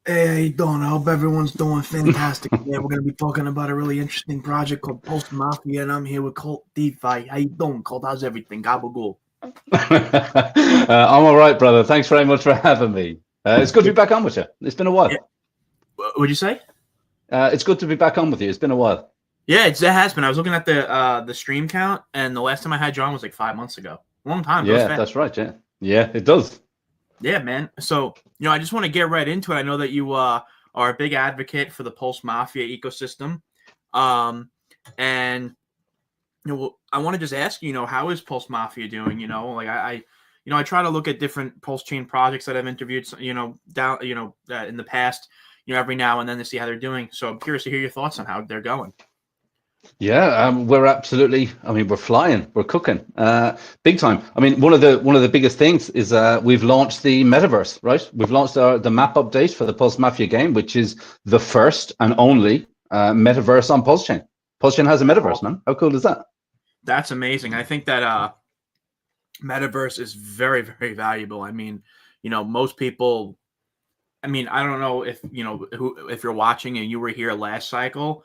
Hey, how you doing? I hope everyone's doing fantastic. Yeah, we're gonna be talking about a really interesting project called Post Mafia, and I'm here with KvltDeFi. How you doing, Colt? How's everything? Gabagool. I'm all right, brother. Thanks very much for having me. It's good to Yeah, be back on with you. It's been a yeah. while. What'd you say? It's good to be back on with you. It's been a while. Yeah, it has been. I was looking at the stream count, and the last time I had you on was like 5 months ago. Long time goes Yeah, fast. that's right. Yeah, yeah, it does. Yeah, man. So I just want to get right into it. I know that you are a big advocate for the Pulse Mafia ecosystem, um, and I want to just ask you, how is Pulse Mafia doing? Like I try to look at different Pulse chain projects that I've interviewed, down, in the past, every now and then to see how they're doing. So I'm curious to hear your thoughts on how they're going. Yeah, we're absolutely. I mean, we're flying. We're cooking, big time. I mean, one of the biggest things is we've launched the Metaverse, right? We've launched the map update for the Pulse Mafia game, which is the first and only Metaverse on Pulse Chain. Pulse Chain has a Metaverse, man. How cool is that? That's amazing. I think that Metaverse is very, very valuable. I mean, most people. I mean, I don't know if if you're watching and you were here last cycle,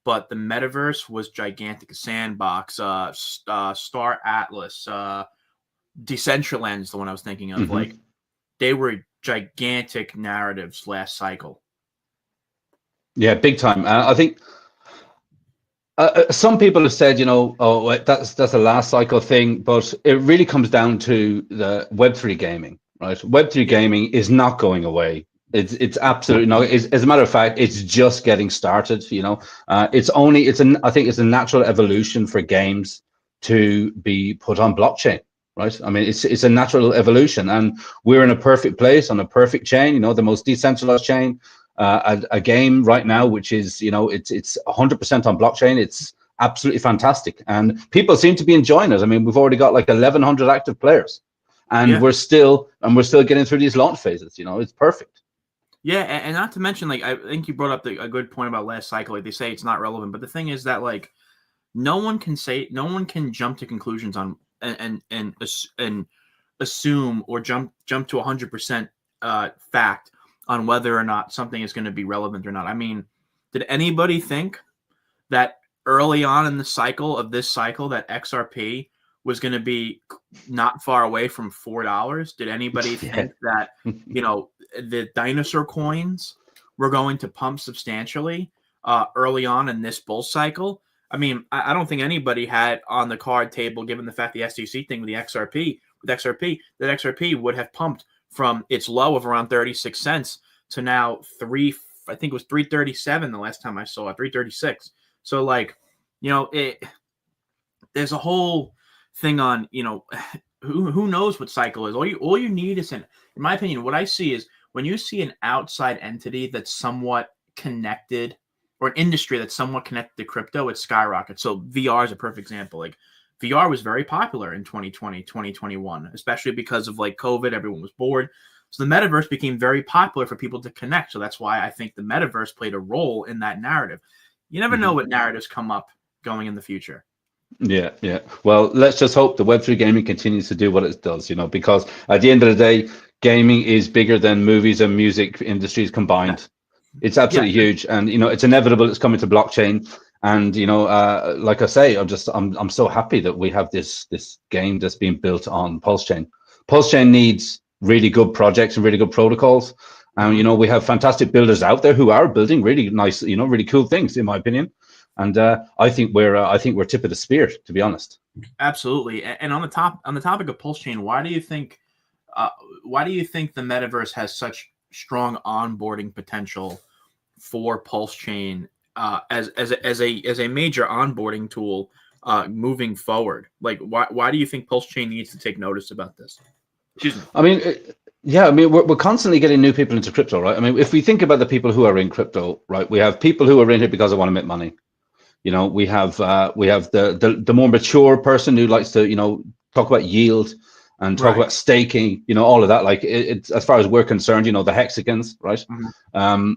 but the Metaverse was gigantic. Sandbox, Star Atlas, Decentraland is the one I was thinking of. Hmm. Like they were gigantic narratives last cycle. Yeah, big time. I think some people have said, oh, that's a last cycle thing, but it really comes down to the Web3 gaming, right? Web3 Yeah, gaming is not going away. It's absolutely not. As a matter of fact, it's just getting started. I think it's a natural evolution for games to be put on blockchain, right? I mean, it's a natural evolution, and we're in a perfect place on a perfect chain. The most decentralized chain. A game right now, which is, it's 100% on blockchain. It's absolutely fantastic, and people seem to be enjoying it. I mean, we've already got like 1,100 active players, and yeah, we're still getting through these launch phases. It's perfect. yeah, and not to mention, like I think you brought up a good point about last cycle. Like they say it's not relevant, but the thing is that like no one can jump to conclusions on and assume or jump to 100% fact on whether or not something is going to be relevant or not. I mean, did anybody think that early on in the cycle of this cycle that XRP was going to be not far away from $4? Did anybody Yeah. think that the dinosaur coins were going to pump substantially early on in this bull cycle? I mean, I don't think anybody had on the card table, given the fact the SEC thing with the XRP, that XRP would have pumped from its low of around 36 cents to now I think it was 337 the last time I saw it, 336. So like, there's a whole thing on, who knows what cycle is. All you need is in my opinion, what I see is when you see an outside entity that's somewhat connected, or an industry that's somewhat connected to crypto, it skyrockets. So VR is a perfect example. Like VR was very popular in 2020, 2021, especially because of like COVID, everyone was bored. So the metaverse became very popular for people to connect. So that's why I think the metaverse played a role in that narrative. You never know Mhm. what narratives come up going in the future. Yeah, yeah. Well, let's just hope the Web3 gaming continues to do what it does, because at the end of the day, gaming is bigger than movies and music industries Yeah. combined. It's Yeah. absolutely huge, and it's inevitable. It's coming to blockchain, and like I say, I'm so happy that we have this game that's being built on Pulse Chain. Pulse Chain needs really good projects and really good protocols, and Mhm. we have fantastic builders out there who are building really nice, really cool things, in my opinion. And I think we're tip of the spear, to be honest. Absolutely. And on the topic of Pulse Chain, uh, why do you think the metaverse has such strong onboarding potential for Pulse Chain as a major onboarding tool moving forward? Like, why do you think Pulse Chain needs to take notice about this? Excuse me. I mean, yeah, I mean, we're constantly getting new people into crypto, right? I mean, if we think about the people who are in crypto, right, we have people who are in it because they want to make money. We have the more mature person who likes to talk about yield and talk Right. about staking, all of that. Like it's as far as we're concerned, the hexagons, right? Mhm.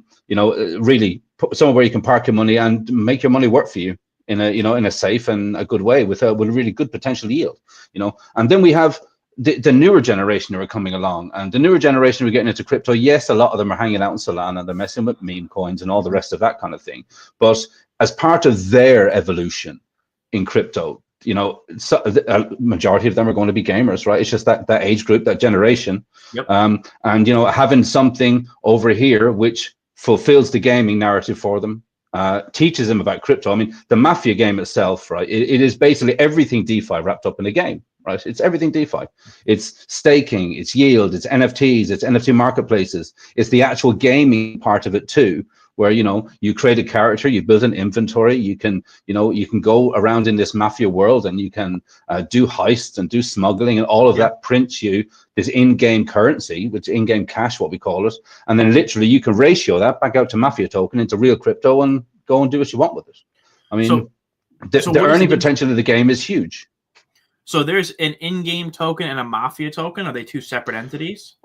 Really somewhere where you can park your money and make your money work for you in a safe and a good way with a really good potential yield. And then we have the newer generation who are coming along, and the newer generation who are getting into crypto, yes, a lot of them are hanging out in Solana, they're messing with meme coins and all the rest of that kind of thing. But as part of their evolution in crypto, you know, so a majority of them are going to be gamers, right? It's just that age group, that generation. Yep. And, you know, having something over here which fulfills the gaming narrative for them, teaches them about crypto. I mean, the Mafia game itself, right? It is basically everything DeFi wrapped up in a game, right? It's everything DeFi. It's staking, it's yield, it's NFTs, it's NFT marketplaces. It's the actual gaming part of it too, where, you know, you create a character, you build an inventory, you can, you know, you can go around in this Mafia world and you can do heists and do smuggling, and all of that prints you this in-game currency, which in-game cash, what we call it. And then literally you can ratio that back out to Mafia token into real crypto and go and do what you want with it. I mean, the earning potential of the game is huge. So there's an in-game token and a Mafia token. Are they two separate entities?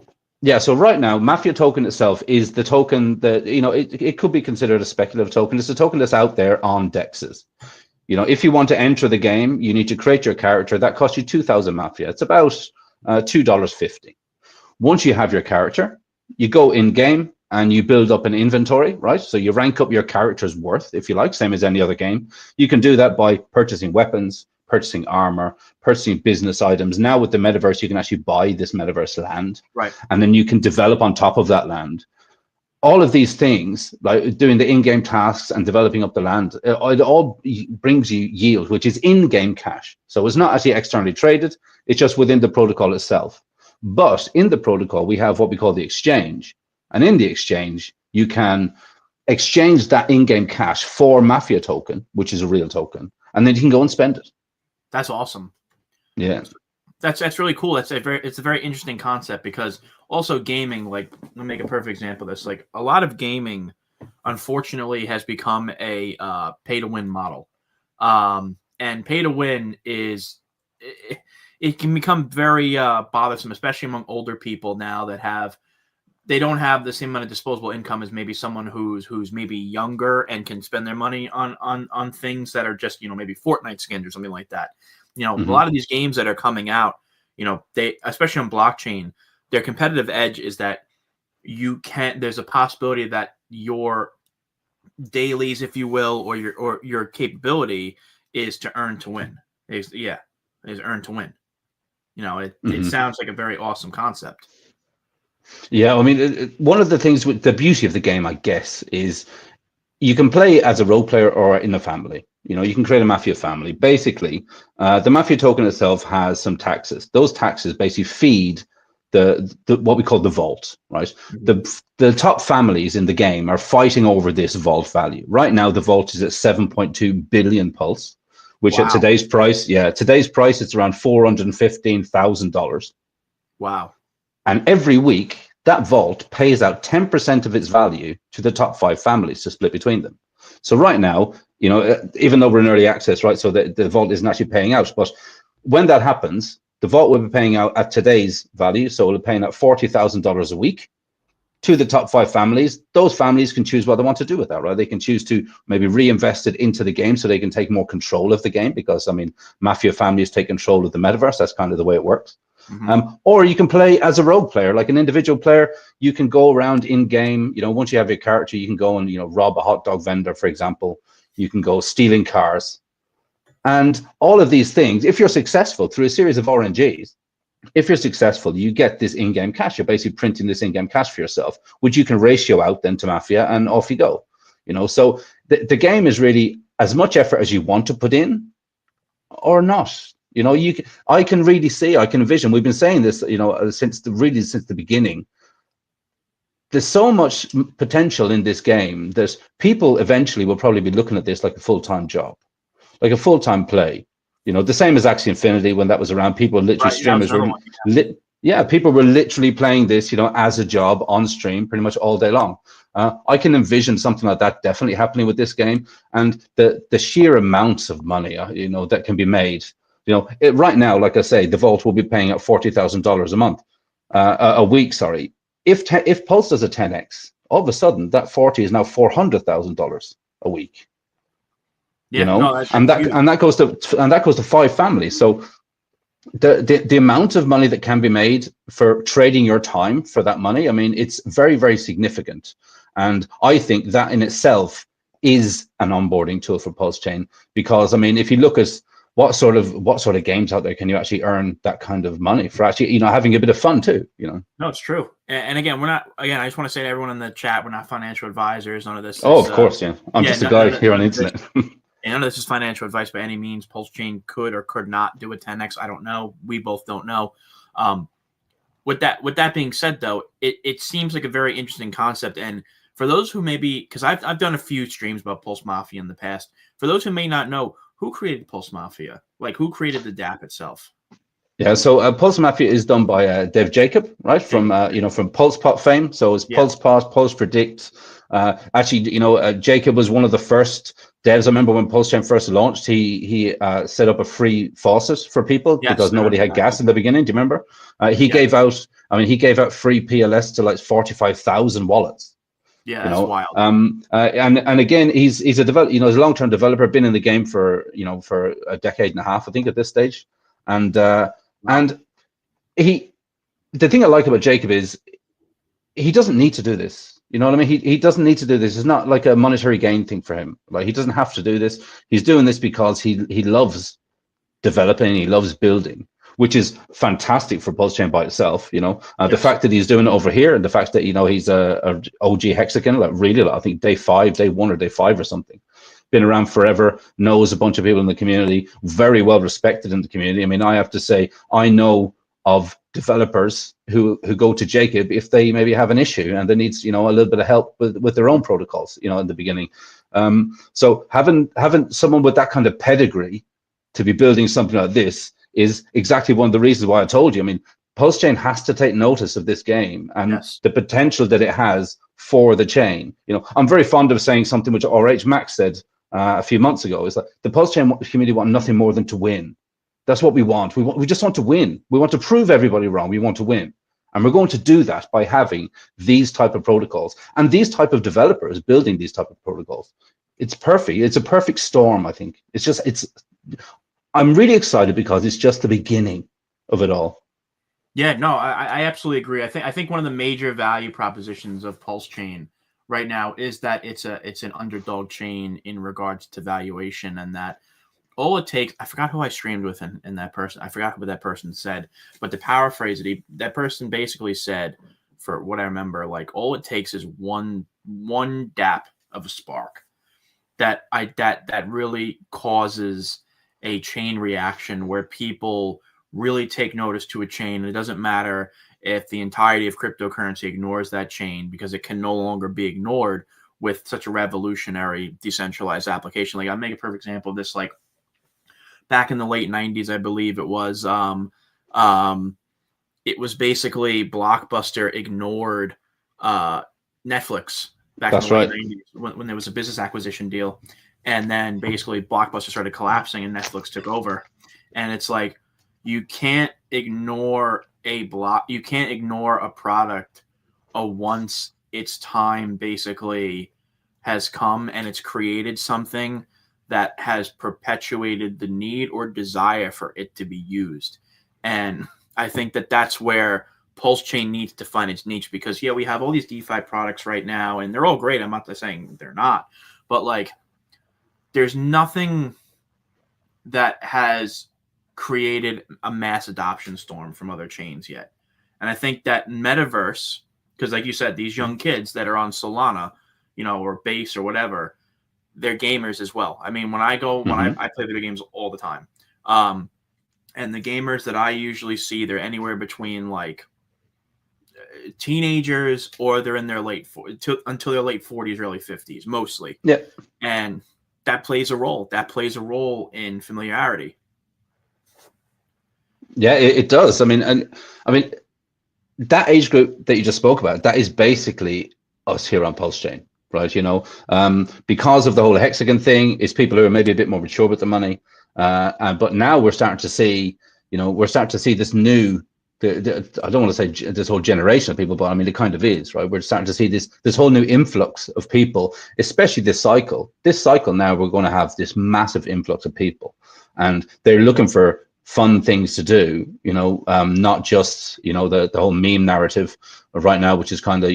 Yeah, so right now, Mafia token itself is the token that, you know, it could be considered a speculative token. It's a token that's out there on dexes. You know, if you want to enter the game, you need to create your character. That costs you 2,000 Mafia. It's about $2.50. Once you have your character, you go in-game and you build up an inventory, right? So you rank up your character's worth, if you like, same as any other game. You can do that by purchasing weapons, purchasing armor, purchasing business items. Now with the metaverse, you can actually buy this metaverse land, right? And then you can develop on top of that land. All of these things, like doing the in-game tasks and developing up the land, it all brings you yield, which is in-game cash. So it's not actually externally traded. It's just within the protocol itself. But in the protocol, we have what we call the exchange. And in the exchange, you can exchange that in-game cash for Mafia token, which is a real token. And then you can go and spend it. That's awesome. Yeah. That's really cool. It's a very interesting concept, because also gaming, like, let me make a perfect example of this. Like, a lot of gaming, unfortunately, has become a pay to win model. And pay to win is it can become very bothersome, especially among older people now that they don't have the same amount of disposable income as maybe someone who's maybe younger and can spend their money on things that are just, you know, maybe Fortnite skins or something like that. You know, a lot of these games that are coming out, you know, they, especially on blockchain, their competitive edge is that there's a possibility that your dailies, if you will, or your capability is to earn to win. Is earn to win. You know, it sounds like a very awesome concept. Yeah, I mean, one of the things with the beauty of the game, I guess, is you can play as a role player or in a family. You know, you can create a Mafia family. Basically, the Mafia token itself has some taxes. Those taxes basically feed the what we call the vault, right? The top families in the game are fighting over this vault value. Right now, the vault is at 7.2 billion pulse, which at today's price, it's around $415,000. Wow. And every week, that vault pays out 10% of its value to the top 5 families to split between them. So right now, you know, even though we're in early access, right, so the vault isn't actually paying out. But when that happens, the vault will be paying out at today's value. So it'll be paying out $40,000 a week to the top 5 families. Those families can choose what they want to do with that, right? They can choose to maybe reinvest it into the game so they can take more control of the game, because, I mean, Mafia families take control of the metaverse. That's kind of the way it works. Or you can play as a rogue player, like an individual player. You can go around in game. You know, once you have your character, you can go and, you know, rob a hot dog vendor, for example. You can go stealing cars, and all of these things. If you're successful through a series of RNGs, if you're successful, you get this in-game cash. You're basically printing this in-game cash for yourself, which you can ratio out then to Mafia, and off you go. You know, so the game is really as much effort as you want to put in, or not. You know, I can really see, I can envision. We've been saying this, you know, since the beginning. There's so much potential in this game that people eventually will probably be looking at this like a full-time job, like a full-time play. You know, the same as Axie Infinity when that was around. People literally, streamers were, people were literally playing this, you know, as a job on stream pretty much all day long. I can envision something like that definitely happening with this game, and the sheer amounts of money, you know, that can be made. You know, right now, like I say, the vault will be paying out $40,000 a month, a week. Sorry, if Pulse does a 10x, all of a sudden that 40 is now $400,000 a week. Yeah, you know, and that goes to 5 families. So The amount of money that can be made for trading your time for that money, I mean, it's very, very significant. And I think that in itself is an onboarding tool for Pulse Chain, because I mean, if you look at what sort of games out there can you actually earn that kind of money for actually, you know, having a bit of fun too, you know? No, it's true. And again, I just want to say to everyone in the chat, we're not financial advisors. None of this. Oh, of course. Yeah. I'm just a guy here on the internet. And none of this is financial advice by any means. Pulse Chain could or could not do a 10x. I don't know. We both don't know. With that being said, though, it seems like a very interesting concept. And for those who maybe, because I've done a few streams about Pulse Mafia in the past. For those who may not know, who created Pulse Mafia? Like, who created the DApp itself? Yeah, so Pulse Mafia is done by Dave Jacob, right? From from PulsePot fame. So it's PulsePot, Pulse Predict. Actually, Jacob was one of the first devs. I remember when Pulse Chain first launched, he set up a free faucet for people because nobody had gas in the beginning. Do you remember? He gave out free PLS to like 45,000 wallets. Yeah, that's wild. And again, he's a he's a long-term developer, been in the game for a decade and a half, I think, at this stage. And the thing I like about Jacob is he doesn't need to do this. You know what I mean? He doesn't need to do this. It's not like a monetary gain thing for him. Like, he doesn't have to do this. He's doing this because he loves developing, he loves building, which is fantastic for Pulse Chain by itself. The fact that he's doing it over here, and the fact that he's a OG hexagon, like really, I think day 1 or day 5 or something. Been around forever, knows a bunch of people in the community, very well respected in the community. I mean, I have to say, I know of developers who go to Jacob if they maybe have an issue and they need a little bit of help with their own protocols, in the beginning. So having someone with that kind of pedigree to be building something like this is exactly one of the reasons why I told you. I mean, Pulse Chain has to take notice of this game and the potential that it has for the chain. I'm very fond of saying something which RH Max said a few months ago, is that the Pulse Chain community want nothing more than to win. That's what we want. We just want to win. We want to prove everybody wrong. We want to win. And we're going to do that by having these type of protocols and these type of developers building these type of protocols. It's perfect. It's a perfect storm, I think. I'm really excited because it's just the beginning of it all. Yeah, no, I absolutely agree. I think one of the major value propositions of Pulse Chain right now is that it's an underdog chain in regards to valuation, and that all it takes, I forgot who I streamed with in that person. I forgot what that person said, but to paraphrase it, that person basically said, for what I remember, like, all it takes is one dap of a spark that really causes a chain reaction where people really take notice to a chain. And it doesn't matter if the entirety of cryptocurrency ignores that chain, because it can no longer be ignored with such a revolutionary decentralized application. Like, I'll make a perfect example of this. Like, back in the late 90s, I believe it was basically Blockbuster ignored Netflix back in the late 90s when there was a business acquisition deal. And then basically Blockbuster started collapsing and Netflix took over. And it's like, you can't ignore a product once its time basically has come and it's created something that has perpetuated the need or desire for it to be used. And I think that that's where Pulse Chain needs to find its niche, because we have all these DeFi products right now and they're all great. I'm not saying they're not, but like, there's nothing that has created a mass adoption storm from other chains yet. And I think that Metaverse, because like you said, these young kids that are on Solana, or Base or whatever, they're gamers as well. I mean, when I play video games all the time. And the gamers that I usually see, they're anywhere between like teenagers or they're in their until their late 40s, early 50s, mostly. Yeah. And that plays a role. That plays a role in familiarity. Yeah, it does. I mean, that age group that you just spoke about, that is basically us here on Pulse Chain, right? Because of the whole hexagon thing, it's people who are maybe a bit more mature with the money. But now we're starting to see, this new, I don't want to say this whole generation of people, but I mean, it kind of is, right? We're starting to see this whole new influx of people, especially this cycle. This cycle now, we're going to have this massive influx of people, and they're looking for fun things to do, not just, the whole meme narrative of right now, which is kind of,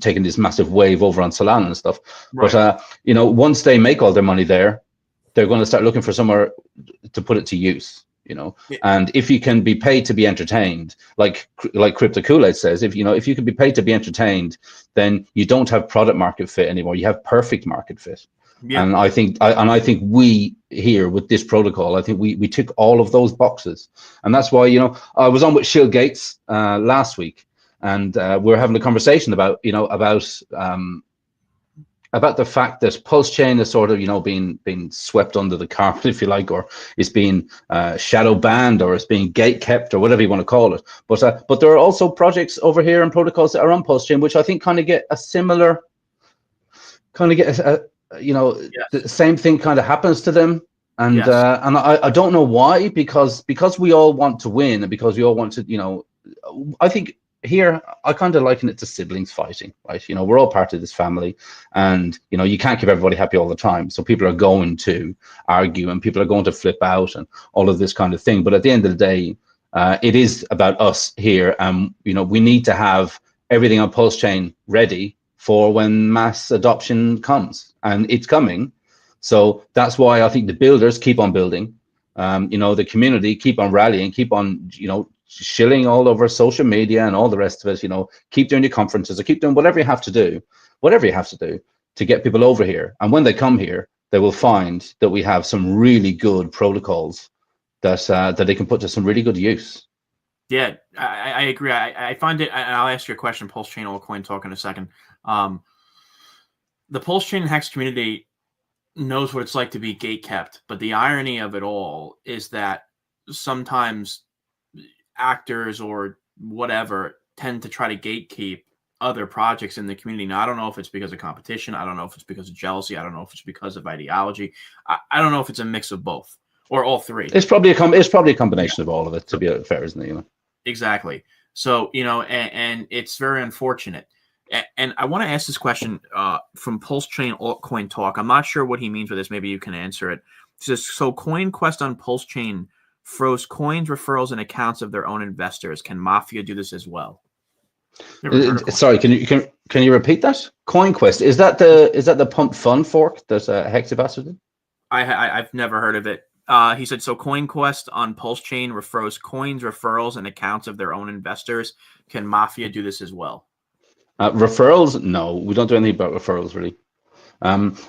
taking this massive wave over on Solana and stuff. Right. But, once they make all their money there, they're going to start looking for somewhere to put it to use, and if you can be paid to be entertained, like KvltDeFi says, if you can be paid to be entertained, then you don't have product market fit anymore. You have perfect market fit. Yeah. And I think we here with this protocol, I think we tick all of those boxes. And that's why, I was on with Shill Gates last week, and we were having a conversation about the fact that Pulse Chain is sort of, being swept under the carpet, if you like, or is being shadow banned, or it's being gate kept, or whatever you want to call it. But there are also projects over here and protocols that are on Pulse Chain, which I think kind of get a similar, the same thing kind of happens to them. And yes. And I don't know why, because we all want to win, and because we all want to, I think here I kind of liken it to siblings fighting, right? We're all part of this family, and you can't keep everybody happy all the time. So people are going to argue, and people are going to flip out, and all of this kind of thing. But at the end of the day, it is about us here, and we need to have everything on Pulse Chain ready for when mass adoption comes, and it's coming. So that's why I think the builders keep on building. The community keep on rallying, keep on shilling all over social media and all the rest of it. Keep doing your conferences, or keep doing whatever you have to do to get people over here. And when they come here, they will find that we have some really good protocols that they can put to some really good use. Yeah, I agree. I find it, and I'll ask you a question, Pulse Chain Altcoin Talk, in a second. The Pulse Chain Hex community knows what it's like to be gate kept, but the irony of it all is that sometimes actors or whatever tend to try to gatekeep other projects in the community. Now, I don't know if it's because of competition. I don't know if it's because of jealousy. I don't know if it's because of ideology. I don't know if it's a mix of both or all three. It's probably a combination of all of it, to be fair, isn't it? Exactly. So, and it's very unfortunate. And I want to ask this question from Pulse Chain Altcoin Talk. I'm not sure what he means with this. Maybe you can answer it. He says, so CoinQuest on Pulse Chain froze coins, referrals, and accounts of their own investors. Can Mafia do this as well? Sorry, can you repeat that? CoinQuest, is that the pump fund fork that Hexabastard did? I've never heard of it. He said, so CoinQuest on Pulse Chain froze coins, referrals, and accounts of their own investors. Can Mafia do this as well? Referrals? No, we don't do anything about referrals, really.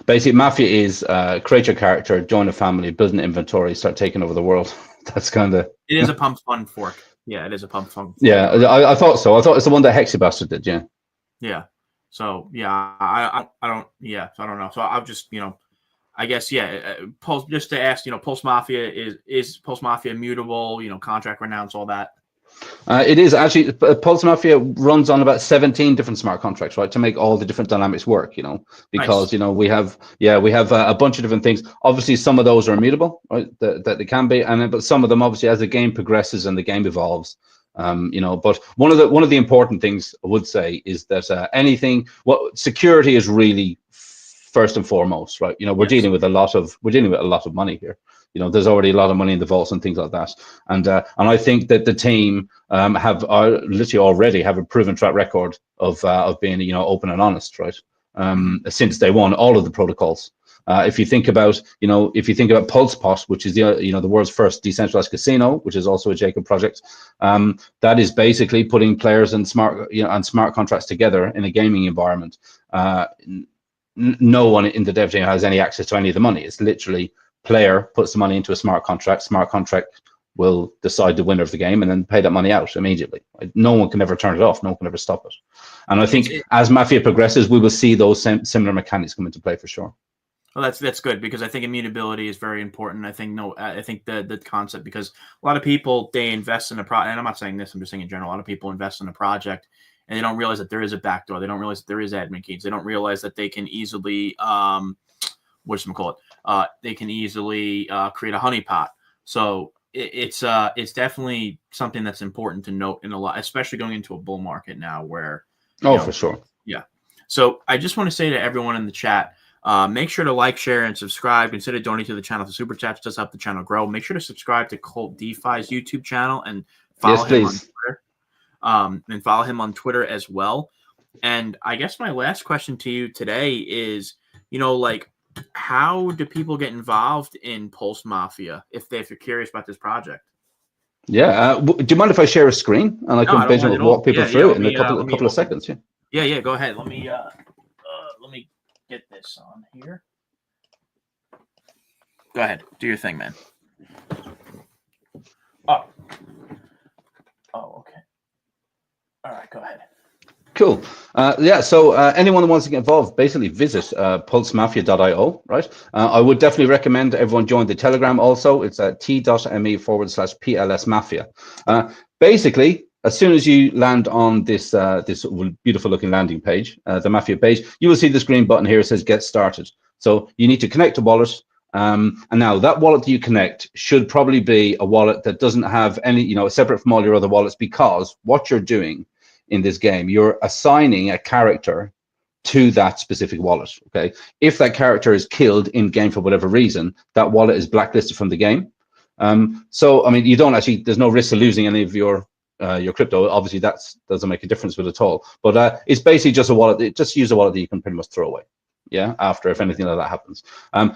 Basically, Mafia is create your character, join a family, build an inventory, start taking over the world. That's kind of... It is a pump fund fork. Yeah, it is a pump fund. Yeah, I thought so. I thought it's the one that Hexabastard did, yeah. Yeah. So, yeah, I don't know. So I'll just, I guess, Pulse, just to ask, Pulse Mafia, is Pulse Mafia mutable, contract renounce, all that? It is actually, Pulse Mafia runs on about 17 different smart contracts, right, to make all the different dynamics work, because, nice. We have a bunch of different things. Obviously, some of those are immutable, right, that they can be, but some of them, obviously, as the game progresses and the game evolves, but one of the important things I would say is that security is really first and foremost, right? We're dealing with a lot of money here. There's already a lot of money in the vaults and things like that. And I think that the team literally already have a proven track record of being, open and honest, right? Since day one, all of the protocols. If you think about PulsePot, which is the world's first decentralized casino, which is also a Jacob project, that is basically putting players and smart contracts together in a gaming environment. No one in the dev team has any access to any of the money. It's literally player puts the money into a smart contract will decide the winner of the game and then pay that money out immediately. No one can ever turn it off. No one can ever stop it. And I think as Mafia progresses, we will see those similar mechanics come into play for sure. Well, that's good, because I think immutability is very important. I think the concept, because a lot of people, they invest in a project, and I'm not saying this, I'm just saying in general, a lot of people invest in a project and they don't realize that there is a backdoor. They don't realize that there is admin keys. They don't realize that they can easily they can easily create a honeypot. So it's definitely something that's important to note in a lot, especially going into a bull market now where. For sure. Yeah. So I just want to say to everyone in the chat, Make sure to like, share, and subscribe. Consider donating to the channel. The super chats does help the channel grow. Make sure to subscribe to KvltDeFi's YouTube channel and follow him on Twitter. And follow him on Twitter as well. And I guess my last question to you today is, like, how do people get involved in Pulse Mafia if you're curious about this project? Yeah. Do you mind if I share a screen and I can basically walk people through it in a couple of seconds? Yeah. Yeah. Go ahead. Let me get this on here. Go ahead. Do your thing, man. Oh, okay. All right. Go ahead. Cool. Yeah, so anyone that wants to get involved, basically visit pulsemafia.io, right? I would definitely recommend everyone join the Telegram also. It's at t.me/PLSmafia. Basically, as soon as you land on this this beautiful looking landing page, the Mafia page, you will see this green button here. It says Get Started. So you need to connect a wallet. And now that wallet that you connect should probably be a wallet that doesn't have any, separate from all your other wallets, because what you're doing in this game, you're assigning a character to that specific wallet. Okay, if that character is killed in game for whatever reason, that wallet is blacklisted from the game. So I mean, you don't actually, there's no risk of losing any of your crypto. Obviously that doesn't make a difference with it at all, but it's basically just a wallet. Just use a wallet that you can pretty much throw away, yeah, after, if anything like that happens.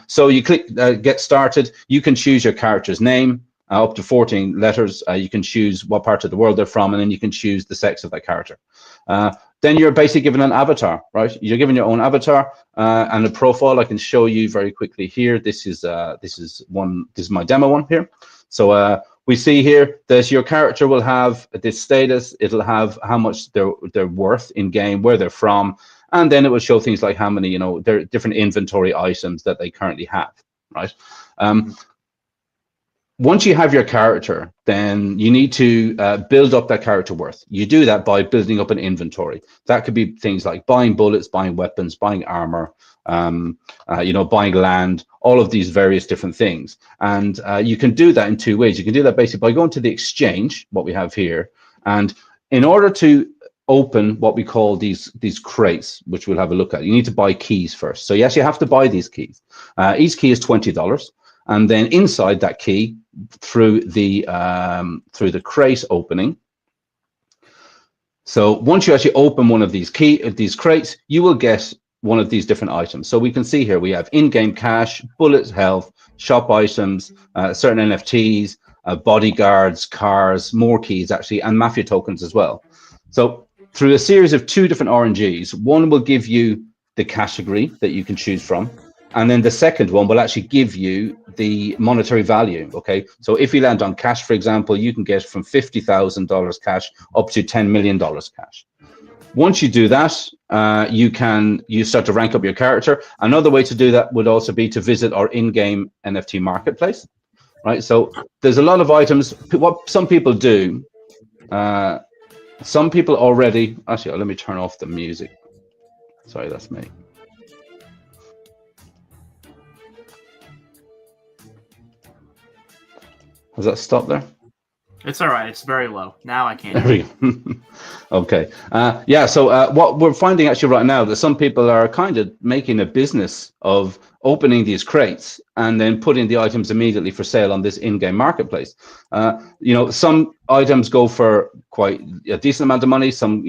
So you click Get Started. You can choose your character's name, up to 14 letters. You can choose what part of the world they're from, and then you can choose the sex of that character. Then you're basically given an avatar, right? You're given your own avatar and a profile. I can show you very quickly here. This is my demo one here. So we see here that your character will have this status. It'll have how much they're worth in game, where they're from, and then it will show things like how many, there are different inventory items that they currently have, right? Once you have your character, then you need to build up that character worth. You do that by building up an inventory. That could be things like buying bullets, buying weapons, buying armor, buying land, all of these various different things. And you can do that in two ways. You can do that basically by going to the exchange, what we have here. And in order to open what we call these crates, which we'll have a look at, you need to buy keys first. So yes, you have to buy these keys. Each key is $20. And then inside that key, through the crate opening. So once you actually open one of these crates, you will get one of these different items. So we can see here we have in-game cash, bullets, health, shop items, certain NFTs, bodyguards, cars, more keys actually, and Mafia tokens as well. So through a series of two different RNGs, one will give you the category that you can choose from. And then the second one will actually give you the monetary value. Okay, so if you land on cash, for example, you can get from $50,000 cash up to $10 million cash. Once you do that, you start to rank up your character. Another way to do that would also be to visit our in-game NFT marketplace, right? So there's a lot of items. What some people do, some people already. Actually, let me turn off the music. Sorry, that's me. Has that stopped there? It's all right. It's very low. Now I can't. There we go. Okay. Yeah, so what we're finding actually right now, that some people are kind of making a business of opening these crates and then putting the items immediately for sale on this in-game marketplace. Some items go for quite a decent amount of money. Some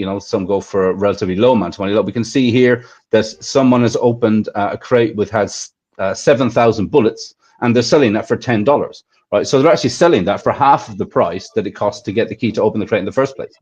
go for a relatively low amount of money. Like we can see here that someone has opened a crate with 7,000 bullets, and they're selling that for $10. Right, so they're actually selling that for half of the price that it costs to get the key to open the crate in the first place.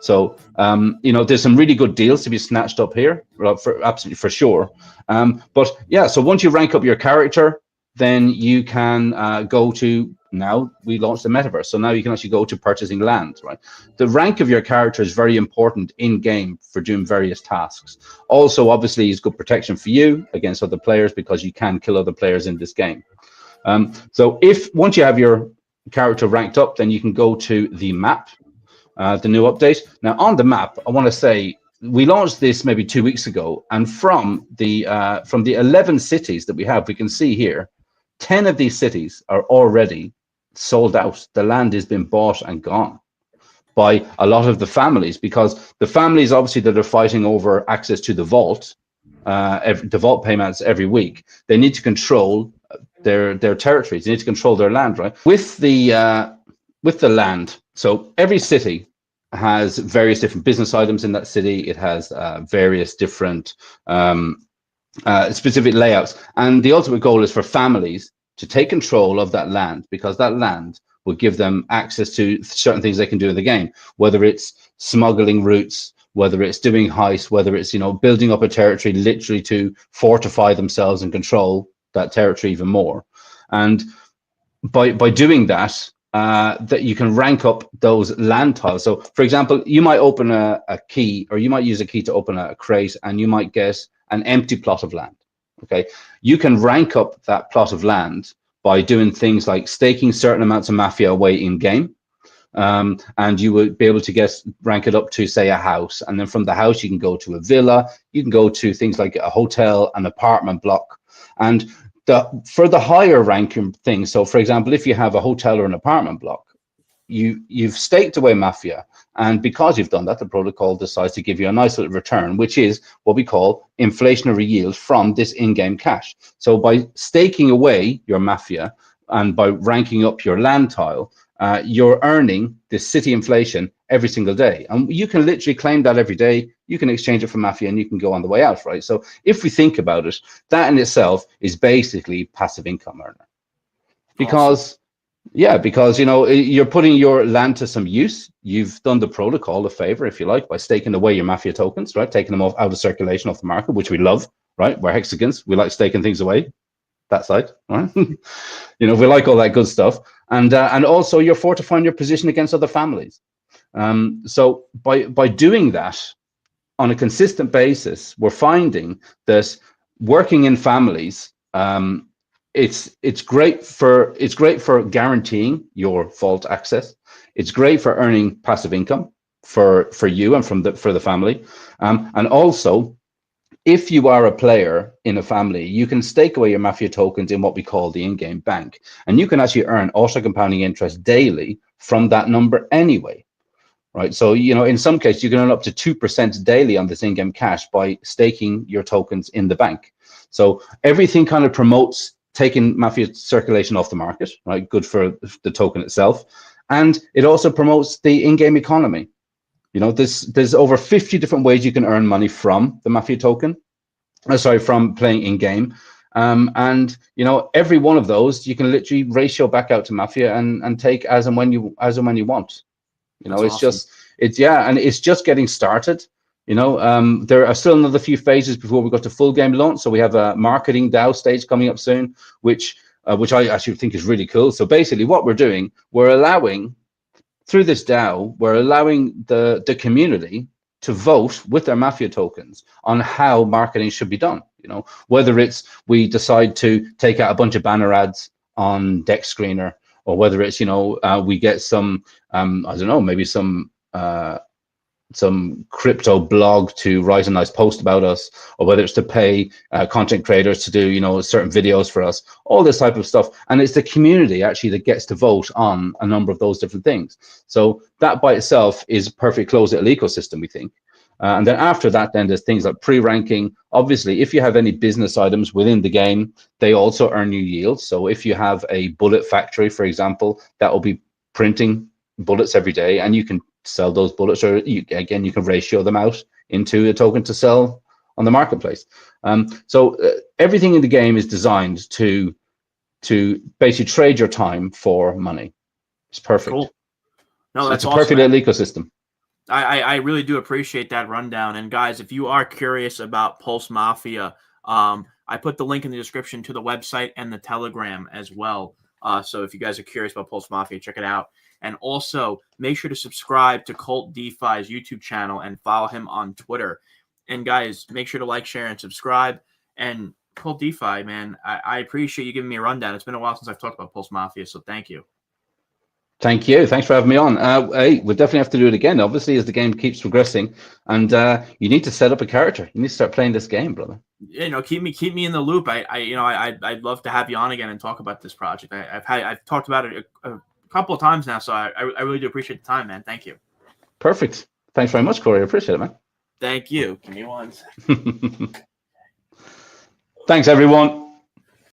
So, there's some really good deals to be snatched up here, absolutely for sure. But yeah, so once you rank up your character, then you can go to, now we launched the Metaverse. So now you can actually go to purchasing land, right? The rank of your character is very important in game for doing various tasks. Also, obviously, is good protection for you against other players, because you can kill other players in this game. So once you have your character ranked up, then you can go to the map, the new update. Now on the map, I want to say we launched this maybe 2 weeks ago, and from the 11 cities that we have, we can see here, 10 of these cities are already sold out. The land has been bought and gone by a lot of the families, because the families obviously that are fighting over access to the vault default payments every week. They need to control their territories. They need to control their land, right? With the land, so every city has various different business items in that city. It has various different specific layouts, and the ultimate goal is for families to take control of that land, because that land will give them access to certain things they can do in the game, whether it's smuggling routes, whether it's doing heists, whether it's, you know, building up a territory literally to fortify themselves and control that territory even more. And by doing that, that you can rank up those land tiles. So for example, you might open a key, or you might use a key to open a crate, and you might get an empty plot of land. Okay, you can rank up that plot of land by doing things like staking certain amounts of mafia away in game. And you would be able to rank it up to, say, a house, and then from the house you can go to a villa, you can go to things like a hotel, an apartment block. And for the higher ranking things, so for example, if you have a hotel or an apartment block, you've staked away mafia, and because you've done that, the protocol decides to give you a nice little return, which is what we call inflationary yield from this in-game cash. So by staking away your mafia and by ranking up your land tile, you're earning this city inflation every single day, and you can literally claim that every day. You can exchange it for mafia, and you can go on the way out, right? So if we think about it, that in itself is basically passive income earner, because awesome. Yeah, because, you know, you're putting your land to some use. You've done the protocol a favor, if you like, by staking away your mafia tokens, right? Taking them out of circulation, off the market, which we love, right? We're hexagons. We like staking things away. That side, right? You know, we like all that good stuff. And also you're fortifying your position against other families. So by doing that on a consistent basis, we're finding that working in families, it's great for guaranteeing your vault access. It's great for earning passive income for you and for the family, and also, if you are a player in a family, you can stake away your mafia tokens in what we call the in-game bank, and you can actually earn auto compounding interest daily from that number anyway, right? So, you know, in some cases you can earn up to 2% daily on this in-game cash by staking your tokens in the bank. So everything kind of promotes taking mafia circulation off the market, right? Good for the token itself, and it also promotes the in-game economy. You know, there's over 50 different ways you can earn money from the mafia token, from playing in game, and you know, every one of those you can literally ratio back out to mafia and take as and when you want. You know, that's awesome. It's just getting started. You know, there are still another few phases before we got to full game launch. So we have a marketing DAO stage coming up soon, which I actually think is really cool. So basically, what we're doing, through this DAO, we're allowing the community to vote with their mafia tokens on how marketing should be done. You know, whether it's we decide to take out a bunch of banner ads on Deck Screener, or whether it's, you know, we get some, I don't know, maybe some crypto blog to write a nice post about us, or whether it's to pay content creators to do, you know, certain videos for us, all this type of stuff. And it's the community actually that gets to vote on a number of those different things. So that by itself is a perfect closed little ecosystem, we think. And then after that, then there's things like pre-ranking. Obviously, if you have any business items within the game, they also earn you yield. So if you have a bullet factory, for example, that will be printing bullets every day, and you can sell those bullets, or you can ratio them out into a token to sell on the marketplace. So everything in the game is designed to basically trade your time for money. It's perfect. Cool. No, that's it's a perfect little ecosystem. I really do appreciate that rundown. And guys, if you are curious about Pulse Mafia, I put the link in the description to the website and the Telegram as well. So if you guys are curious about Pulse Mafia, check it out. And also make sure to subscribe to KvltDeFi's YouTube channel and follow him on Twitter. And guys, make sure to like, share, and subscribe. And KvltDeFi, man, I appreciate you giving me a rundown. It's been a while since I've talked about Pulse Mafia, so thank you. Thank you. Thanks for having me on. Hey, we'll definitely have to do it again, obviously, as the game keeps progressing. And you need to set up a character. You need to start playing this game, brother. You know, keep me in the loop. I'd love to have you on again and talk about this project. I've talked about it a couple of times now, so I really do appreciate the time, man. Thank you. Perfect. Thanks very much, Corey. I appreciate it, man. Thank you. Give me one second. Thanks, everyone.